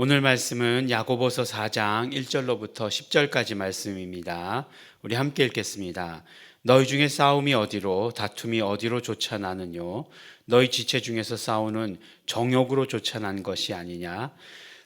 오늘 말씀은 야고보서 4장 1절로부터 10절까지 말씀입니다. 우리 함께 읽겠습니다. 너희 중에 싸움이 어디로 다툼이 어디로 쫓아나느뇨? 너희 지체 중에서 싸우는 정욕으로 쫓아난 것이 아니냐?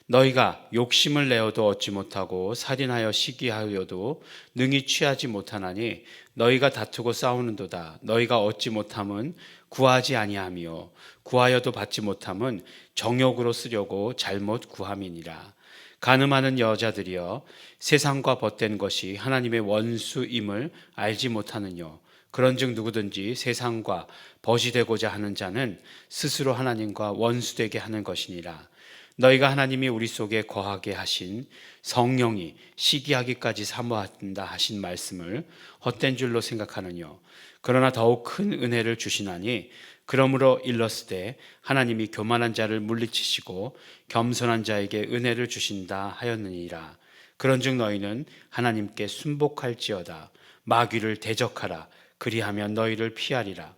너희가 욕심을 내어도 얻지 못하고 살인하여 시기하여도 능히 취하지 못하나니 너희가 다투고 싸우는도다. 너희가 얻지 못함은 구하지 아니하며 구하여도 받지 못함은 정욕으로 쓰려고 잘못 구함이니라. 간음하는 여자들이여 세상과 벗된 것이 하나님의 원수임을 알지 못하느뇨? 그런즉 누구든지 세상과 벗이 되고자 하는 자는 스스로 하나님과 원수되게 하는 것이니라. 너희가 하나님이 우리 속에 거하게 하신 성령이 시기하기까지 사모한다 하신 말씀을 헛된 줄로 생각하느뇨? 그러나 더욱 큰 은혜를 주시나니 그러므로 일렀으되 하나님이 교만한 자를 물리치시고 겸손한 자에게 은혜를 주신다 하였느니라. 그런즉 너희는 하나님께 순복할지어다. 마귀를 대적하라. 그리하면 너희를 피하리라.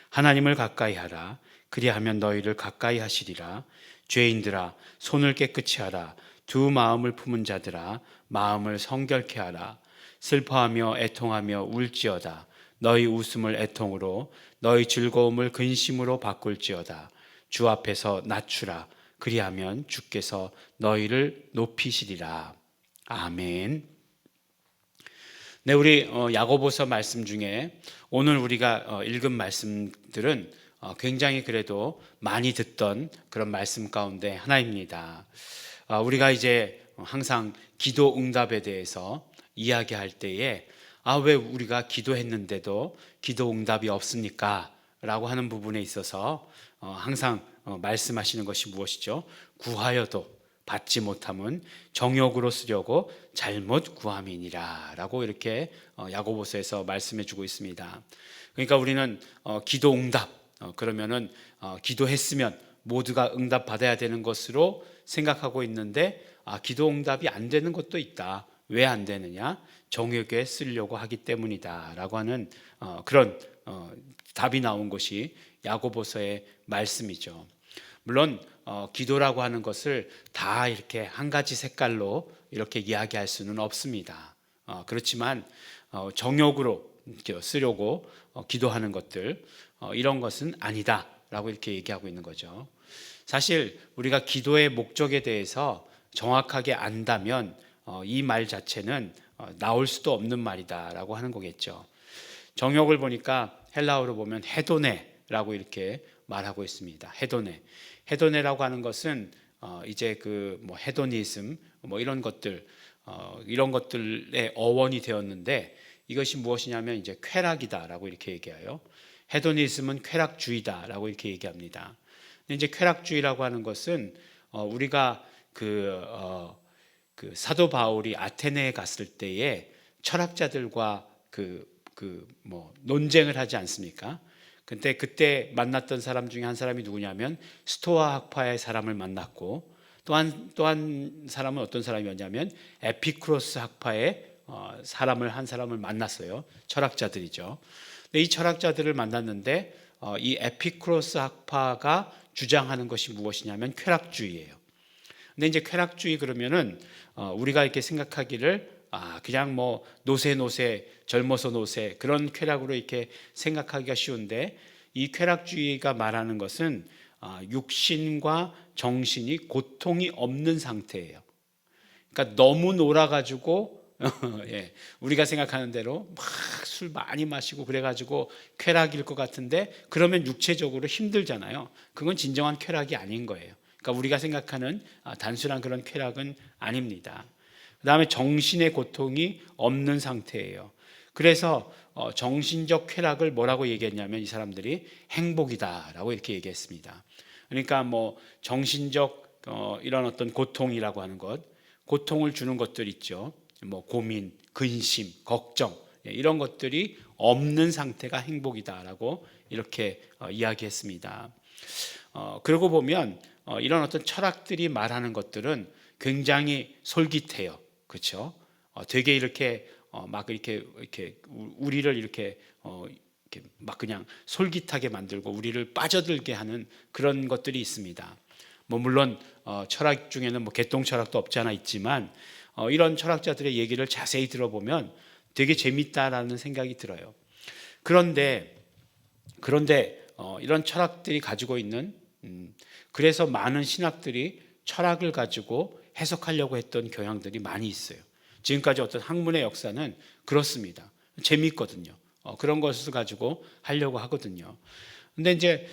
하나님을 가까이 하라. 그리하면 너희를 가까이 하시리라. 죄인들아 손을 깨끗이 하라. 두 마음을 품은 자들아 마음을 성결케 하라. 슬퍼하며 애통하며 울지어다. 너희 웃음을 애통으로 너희 즐거움을 근심으로 바꿀지어다. 주 앞에서 낮추라. 그리하면 주께서 너희를 높이시리라. 아멘. 네, 우리 야고보서 말씀 중에 오늘 우리가 읽은 말씀들은 굉장히 그래도 많이 듣던 그런 말씀 가운데 하나입니다. 우리가 이제 항상 기도 응답에 대해서 이야기할 때에 왜 우리가 기도했는데도 기도 응답이 없습니까? 라고 하는 부분에 있어서 항상 말씀하시는 것이 무엇이죠? 구하여도 받지 못함은 정욕으로 쓰려고 잘못 구함이니라 라고 이렇게 야고보서에서 말씀해 주고 있습니다. 그러니까 우리는 기도 응답 그러면은 기도했으면 모두가 응답 받아야 되는 것으로 생각하고 있는데 기도 응답이 안 되는 것도 있다. 왜 안 되느냐? 정욕에 쓰려고 하기 때문이다 라고 하는 그런 답이 나온 것이 야고보서의 말씀이죠. 물론 기도라고 하는 것을 다 이렇게 한 가지 색깔로 이렇게 이야기할 수는 없습니다. 그렇지만 정욕으로 쓰려고 기도하는 것들 이런 것은 아니다 라고 이렇게 얘기하고 있는 거죠. 사실 우리가 기도의 목적에 대해서 정확하게 안다면 이 말 자체는 나올 수도 없는 말이다 라고 하는 거겠죠. 정욕을 보니까 헬라어로 보면 헤도네라고 이렇게 말하고 있습니다. 헤도네라고 하는 것은 이제 그 뭐 헤도니즘 뭐 이런 것들 이런 것들의 어원이 되었는데 이것이 무엇이냐면 이제 쾌락이다라고 이렇게 얘기해요. 헤도니즘은 쾌락주의다라고 이렇게 얘기합니다. 근데 이제 쾌락주의라고 하는 것은 우리가 그 사도 바울이 아테네에 갔을 때에 철학자들과 뭐 논쟁을 하지 않습니까? 근데 그때 만났던 사람 중에 한 사람이 누구냐면 스토아 학파의 사람을 만났고 또 한 사람은 어떤 사람이었냐면 에피쿠로스 학파의 한 사람을 만났어요. 철학자들이죠. 근데 이 철학자들을 만났는데 이 에피쿠로스 학파가 주장하는 것이 무엇이냐면 쾌락주의예요. 근데 이제 쾌락주의 그러면은 우리가 이렇게 생각하기를 그냥 뭐 노세 젊어서 노세 그런 쾌락으로 이렇게 생각하기가 쉬운데 이 쾌락주의가 말하는 것은 육신과 정신이 고통이 없는 상태예요. 그러니까 너무 놀아가지고 예, 우리가 생각하는 대로 막 술 많이 마시고 그래가지고 쾌락일 것 같은데 그러면 육체적으로 힘들잖아요. 그건 진정한 쾌락이 아닌 거예요. 그러니까 우리가 생각하는 단순한 그런 쾌락은 아닙니다. 그 다음에 정신의 고통이 없는 상태예요. 그래서 정신적 쾌락을 뭐라고 얘기했냐면 이 사람들이 행복이다라고 이렇게 얘기했습니다. 그러니까 뭐 정신적 이런 어떤 고통이라고 하는 것, 고통을 주는 것들 있죠. 뭐 고민, 근심, 걱정 이런 것들이 없는 상태가 행복이다라고 이렇게 이야기했습니다. 그러고 보면 이런 어떤 철학들이 말하는 것들은 굉장히 솔깃해요. 그렇죠? 되게 이렇게 막 이렇게 우리를 이렇게 막 그냥 솔깃하게 만들고 우리를 빠져들게 하는 그런 것들이 있습니다. 뭐 물론 철학 중에는 뭐 개똥 철학도 없지 않아 있지만 이런 철학자들의 얘기를 자세히 들어보면 되게 재밌다라는 생각이 들어요. 그런데 이런 철학들이 가지고 있는 그래서 많은 신학들이 철학을 가지고 해석하려고 했던 경향들이 많이 있어요. 지금까지 어떤 학문의 역사는 그렇습니다. 재미있거든요. 그런 것을 가지고 하려고 하거든요. 근데 이제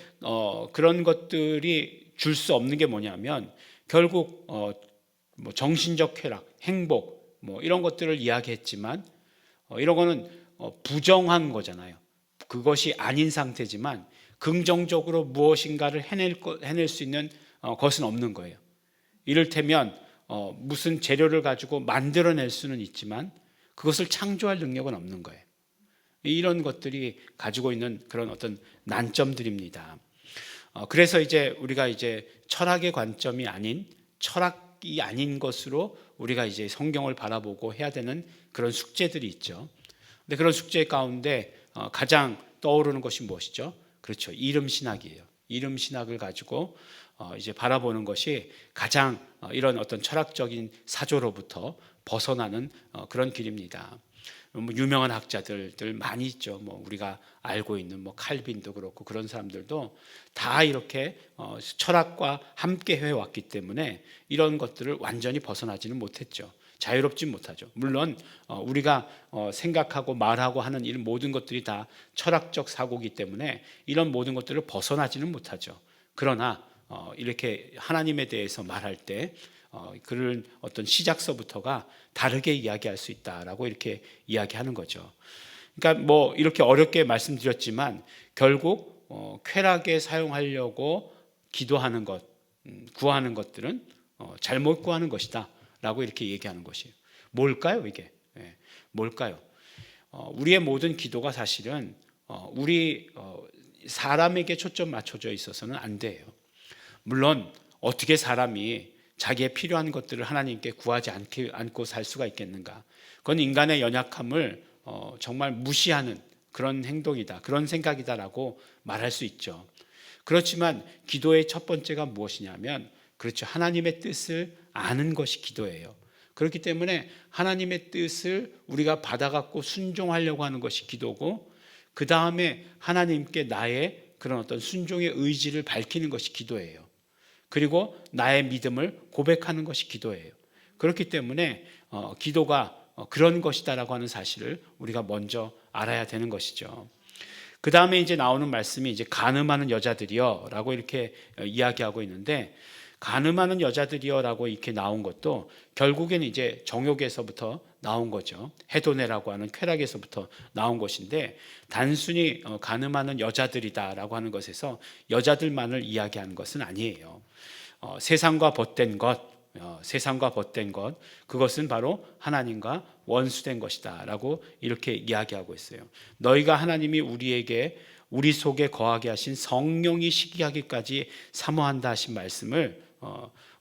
그런 것들이 줄 수 없는 게 뭐냐면 결국 뭐 정신적 쾌락, 행복 뭐 이런 것들을 이야기했지만 이런 거는 부정한 거잖아요. 그것이 아닌 상태지만 긍정적으로 무엇인가를 해낼 수 있는 것은 없는 거예요. 이를테면 무슨 재료를 가지고 만들어낼 수는 있지만 그것을 창조할 능력은 없는 거예요. 이런 것들이 가지고 있는 그런 어떤 난점들입니다. 그래서 이제 우리가 이제 철학의 관점이 아닌 철학이 아닌 것으로 우리가 이제 성경을 바라보고 해야 되는 그런 숙제들이 있죠. 근데 그런 숙제 가운데 가장 떠오르는 것이 무엇이죠? 그렇죠. 이름 신학이에요. 이름 신학을 가지고 이제 바라보는 것이 가장 이런 어떤 철학적인 사조로부터 벗어나는 그런 길입니다. 뭐 유명한 학자들들 많이 있죠. 뭐 우리가 알고 있는 뭐 칼빈도 그렇고 그런 사람들도 다 이렇게 철학과 함께 해왔기 때문에 이런 것들을 완전히 벗어나지는 못했죠. 자유롭지 못하죠. 물론 우리가 생각하고 말하고 하는 이런 모든 것들이 다 철학적 사고이기 때문에 이런 모든 것들을 벗어나지는 못하죠. 그러나 이렇게 하나님에 대해서 말할 때 그런 어떤 시작서부터가 다르게 이야기할 수 있다라고 이렇게 이야기하는 거죠. 그러니까 뭐 이렇게 어렵게 말씀드렸지만 결국 쾌락에 사용하려고 기도하는 것, 구하는 것들은 잘못 구하는 것이다 라고 이렇게 얘기하는 것이에요. 뭘까요 이게? 뭘까요? 우리의 모든 기도가 사실은 우리 사람에게 초점 맞춰져 있어서는 안 돼요. 물론 어떻게 사람이 자기의 필요한 것들을 하나님께 구하지 않고 살 수가 있겠는가? 그건 인간의 연약함을 정말 무시하는 그런 행동이다, 그런 생각이다라고 말할 수 있죠. 그렇지만 기도의 첫 번째가 무엇이냐면 그렇죠. 하나님의 뜻을 아는 것이 기도예요. 그렇기 때문에 하나님의 뜻을 우리가 받아갖고 순종하려고 하는 것이 기도고 그 다음에 하나님께 나의 그런 어떤 순종의 의지를 밝히는 것이 기도예요. 그리고 나의 믿음을 고백하는 것이 기도예요. 그렇기 때문에 기도가 그런 것이다라고 하는 사실을 우리가 먼저 알아야 되는 것이죠. 그 다음에 이제 나오는 말씀이 이제 간음하는 여자들이여라고 이렇게 이야기하고 있는데 간음하는 여자들이여라고 이렇게 나온 것도 결국에는 이제 정욕에서부터 나온 거죠. 해도네라고 하는 쾌락에서부터 나온 것인데 단순히 간음하는 여자들이다라고 하는 것에서 여자들만을 이야기하는 것은 아니에요. 세상과 벗된 것, 그것은 바로 하나님과 원수된 것이다라고 이렇게 이야기하고 있어요. 너희가 하나님이 우리 속에 거하게 하신 성령이 시기하기까지 사모한다 하신 말씀을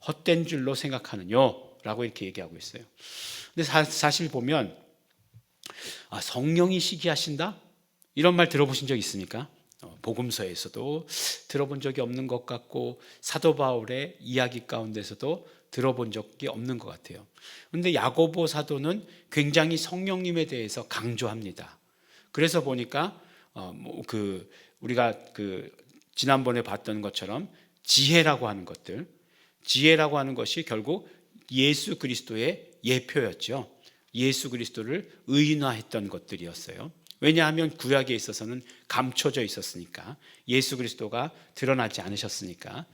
헛된 줄로 생각하느냐라고 이렇게 얘기하고 있어요. 근데 사실 보면 성령이 시기하신다? 이런 말 들어보신 적 있습니까? 복음서에서도 들어본 적이 없는 것 같고 사도 바울의 이야기 가운데서도 들어본 적이 없는 것 같아요. 그런데 야고보 사도는 굉장히 성령님에 대해서 강조합니다. 그래서 보니까 우리가 지난번에 봤던 것처럼 지혜라고 하는 것이 결국 예수 그리스도의 예표였죠. 예수 그리스도를 의인화했던 것들이었어요. 왜냐하면 구약에 있어서는 감춰져 있었으니까, 예수 그리스도가 드러나지 않으셨으니까.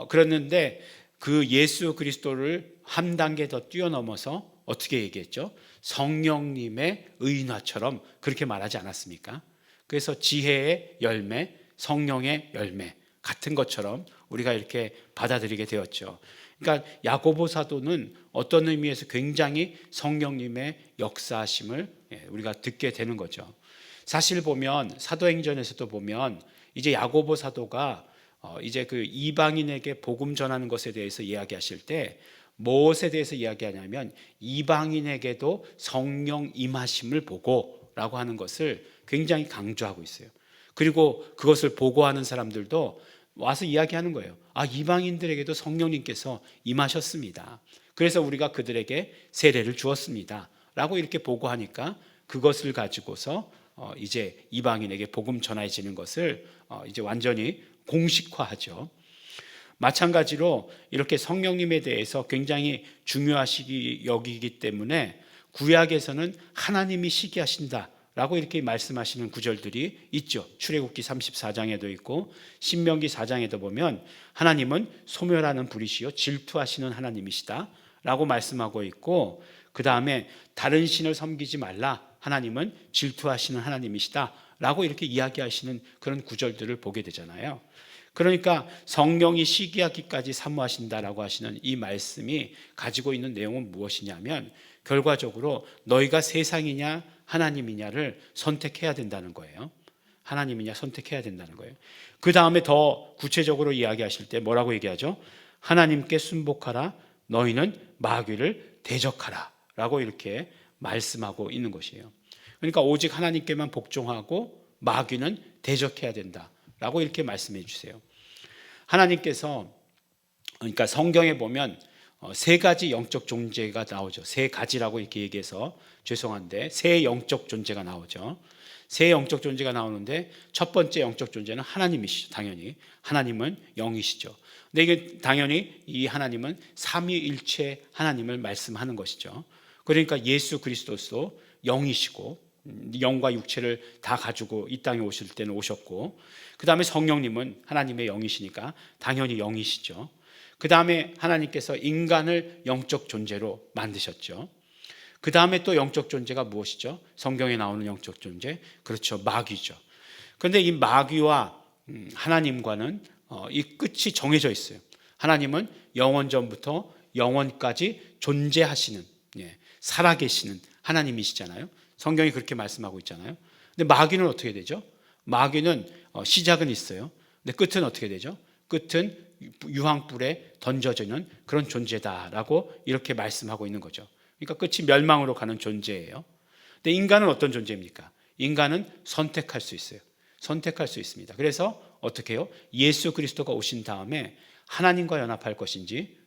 그랬는데 그 예수 그리스도를 한 단계 더 뛰어넘어서 어떻게 얘기했죠? 성령님의 의인화처럼 그렇게 말하지 않았습니까? 그래서 지혜의 열매, 성령의 열매 같은 것처럼 우리가 이렇게 받아들이게 되었죠. 그러니까 야고보 사도는 어떤 의미에서 굉장히 성령님의 역사하심을 우리가 듣게 되는 거죠. 사실 보면 사도행전에서도 보면 이제 야고보 사도가 이제 그 이방인에게 복음 전하는 것에 대해서 이야기하실 때 무엇에 대해서 이야기하냐면 이방인에게도 성령 임하심을 보고라고 하는 것을 굉장히 강조하고 있어요. 그리고 그것을 보고하는 사람들도 와서 이야기하는 거예요. 이방인들에게도 성령님께서 임하셨습니다. 그래서 우리가 그들에게 세례를 주었습니다. 라고 이렇게 보고하니까 그것을 가지고서 이제 이방인에게 복음 전해지는 것을 이제 완전히 공식화하죠. 마찬가지로 이렇게 성령님에 대해서 굉장히 중요하시기 여기기 때문에 구약에서는 하나님이 시기하신다라고 이렇게 말씀하시는 구절들이 있죠. 출애굽기 34장에도 있고 신명기 4장에도 보면 하나님은 소멸하는 불이시요 질투하시는 하나님이시다라고 말씀하고 있고, 그 다음에 다른 신을 섬기지 말라, 하나님은 질투하시는 하나님이시다라고 이렇게 이야기하시는 그런 구절들을 보게 되잖아요. 그러니까 성령이 시기하기까지 사모하신다라고 하시는 이 말씀이 가지고 있는 내용은 무엇이냐면 결과적으로 너희가 세상이냐 하나님이냐를 선택해야 된다는 거예요. 하나님이냐 선택해야 된다는 거예요. 그 다음에 더 구체적으로 이야기하실 때 뭐라고 얘기하죠? 하나님께 순복하라, 너희는 마귀를 대적하라 라고 이렇게 말씀하고 있는 것이에요. 그러니까 오직 하나님께만 복종하고 마귀는 대적해야 된다 라고 이렇게 말씀해 주세요. 하나님께서, 그러니까 성경에 보면 세 가지 영적 존재가 나오죠. 세 가지라고 이렇게 얘기해서 죄송한데 세 영적 존재가 나오죠. 세 영적 존재가 나오는데 첫 번째 영적 존재는 하나님이시죠. 당연히 하나님은 영이시죠. 근데 이게 당연히 이 하나님은 삼위일체 하나님을 말씀하는 것이죠. 그러니까 예수 그리스도도 영이시고 영과 육체를 다 가지고 이 땅에 오실 때는 오셨고, 그 다음에 성령님은 하나님의 영이시니까 당연히 영이시죠. 그 다음에 하나님께서 인간을 영적 존재로 만드셨죠. 그 다음에 또 영적 존재가 무엇이죠? 성경에 나오는 영적 존재, 그렇죠, 마귀죠. 그런데 이 마귀와 하나님과는 이 끝이 정해져 있어요. 하나님은 영원 전부터 영원까지 존재하시는, 살아계시는 하나님이시잖아요. 성경이 그렇게 말씀하고 있잖아요. 근데 마귀는 어떻게 되죠? 마귀는 시작은 있어요. 근데 끝은 어떻게 되죠? 끝은 유황불에 던져지는 그런 존재다라고 이렇게 말씀하고 있는 거죠. 그러니까 끝이 멸망으로 가는 존재예요. 근데 인간은 어떤 존재입니까? 인간은 선택할 수 있어요. 선택할 수 있습니다. 그래서 어떻게 해요? 예수 그리스도가 오신 다음에 하나님과 연합할 것인지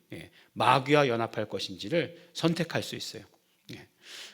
마귀와 연합할 것인지를 선택할 수 있어요.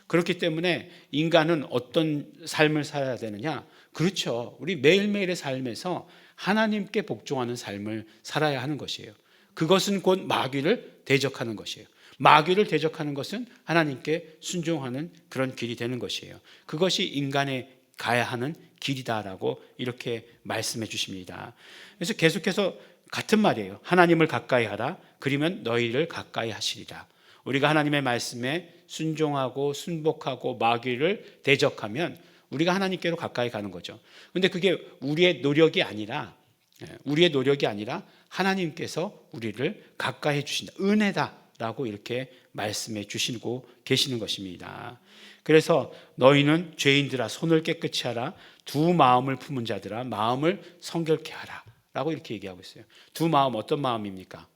그렇기 때문에 인간은 어떤 삶을 살아야 되느냐? 그렇죠. 우리 매일매일의 삶에서 하나님께 복종하는 삶을 살아야 하는 것이에요. 그것은 곧 마귀를 대적하는 것이에요. 마귀를 대적하는 것은 하나님께 순종하는 그런 길이 되는 것이에요. 그것이 인간의 가야 하는 길이다라고 이렇게 말씀해 주십니다. 그래서 계속해서 같은 말이에요. 하나님을 가까이 하라. 그러면 너희를 가까이 하시리라. 우리가 하나님의 말씀에 순종하고 순복하고 마귀를 대적하면 우리가 하나님께로 가까이 가는 거죠. 그런데 그게 우리의 노력이 아니라 하나님께서 우리를 가까이 해 주신다. 은혜다라고 이렇게 말씀해 주시고 계시는 것입니다. 그래서 너희는 죄인들아 손을 깨끗이 하라. 두 마음을 품은 자들아 마음을 성결케 하라 라고 이렇게 얘기하고 있어요. 두 마음, 어떤 마음입니까?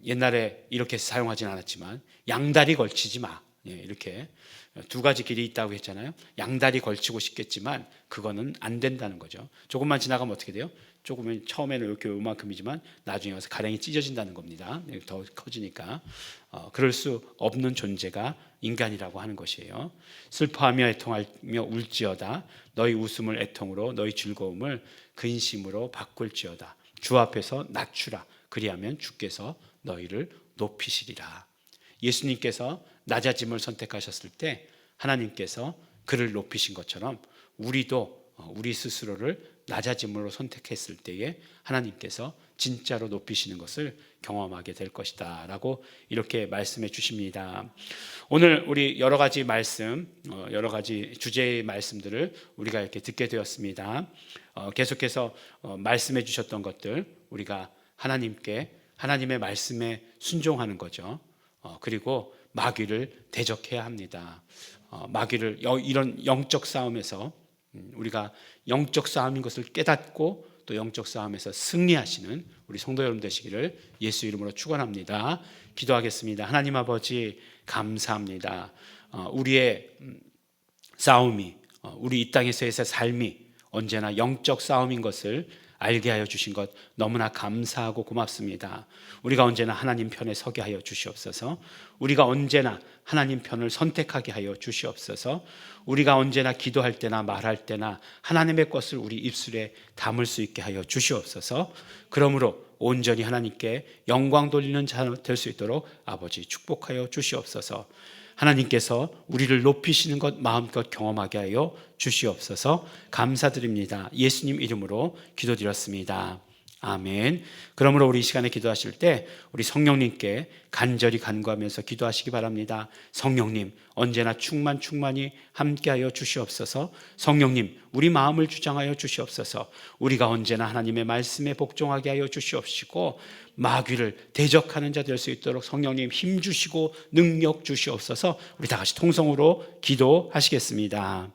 옛날에 이렇게 사용하진 않았지만 양다리 걸치지 마, 이렇게 두 가지 길이 있다고 했잖아요. 양다리 걸치고 싶겠지만 그거는 안 된다는 거죠. 조금만 지나가면 어떻게 돼요? 조금은 처음에는 이렇게 요만큼이지만 나중에 와서 가랭이 찢어진다는 겁니다. 더 커지니까. 그럴 수 없는 존재가 인간이라고 하는 것이에요. 슬퍼하며 애통하며 울지어다. 너희 웃음을 애통으로 너희 즐거움을 근심으로 바꿀지어다. 주 앞에서 낮추라. 그리하면 주께서 너희를 높이시리라. 예수님께서 낮아짐을 선택하셨을 때 하나님께서 그를 높이신 것처럼 우리도 우리 스스로를 낮아짐으로 선택했을 때에 하나님께서 진짜로 높이시는 것을 경험하게 될 것이다 라고 이렇게 말씀해 주십니다. 오늘 우리 여러 가지 말씀, 여러 가지 주제의 말씀들을 우리가 이렇게 듣게 되었습니다. 계속해서 말씀해 주셨던 것들, 우리가 하나님의 말씀에 순종하는 거죠. 그리고 마귀를 대적해야 합니다. 마귀를 이런 영적 싸움에서 우리가 영적 싸움인 것을 깨닫고 또 영적 싸움에서 승리하시는 우리 성도 여러분 되시기를 예수 이름으로 축원합니다. 기도하겠습니다. 하나님 아버지 감사합니다. 우리의 싸움이, 우리 이 땅에서의 삶이 언제나 영적 싸움인 것을 알게 하여 주신 것 너무나 감사하고 고맙습니다. 우리가 언제나 하나님 편에 서게 하여 주시옵소서. 우리가 언제나 하나님 편을 선택하게 하여 주시옵소서. 우리가 언제나 기도할 때나 말할 때나 하나님의 것을 우리 입술에 담을 수 있게 하여 주시옵소서. 그러므로 온전히 하나님께 영광 돌리는 자 될 수 있도록 아버지 축복하여 주시옵소서. 하나님께서 우리를 높이시는 것 마음껏 경험하게 하여 주시옵소서. 감사드립니다. 예수님 이름으로 기도드렸습니다. 아멘. 그러므로 우리 이 시간에 기도하실 때 우리 성령님께 간절히 간구하면서 기도하시기 바랍니다. 성령님 언제나 충만히 함께하여 주시옵소서. 성령님 우리 마음을 주장하여 주시옵소서. 우리가 언제나 하나님의 말씀에 복종하게 하여 주시옵시고 마귀를 대적하는 자 될 수 있도록 성령님 힘 주시고 능력 주시옵소서. 우리 다 같이 통성으로 기도하시겠습니다.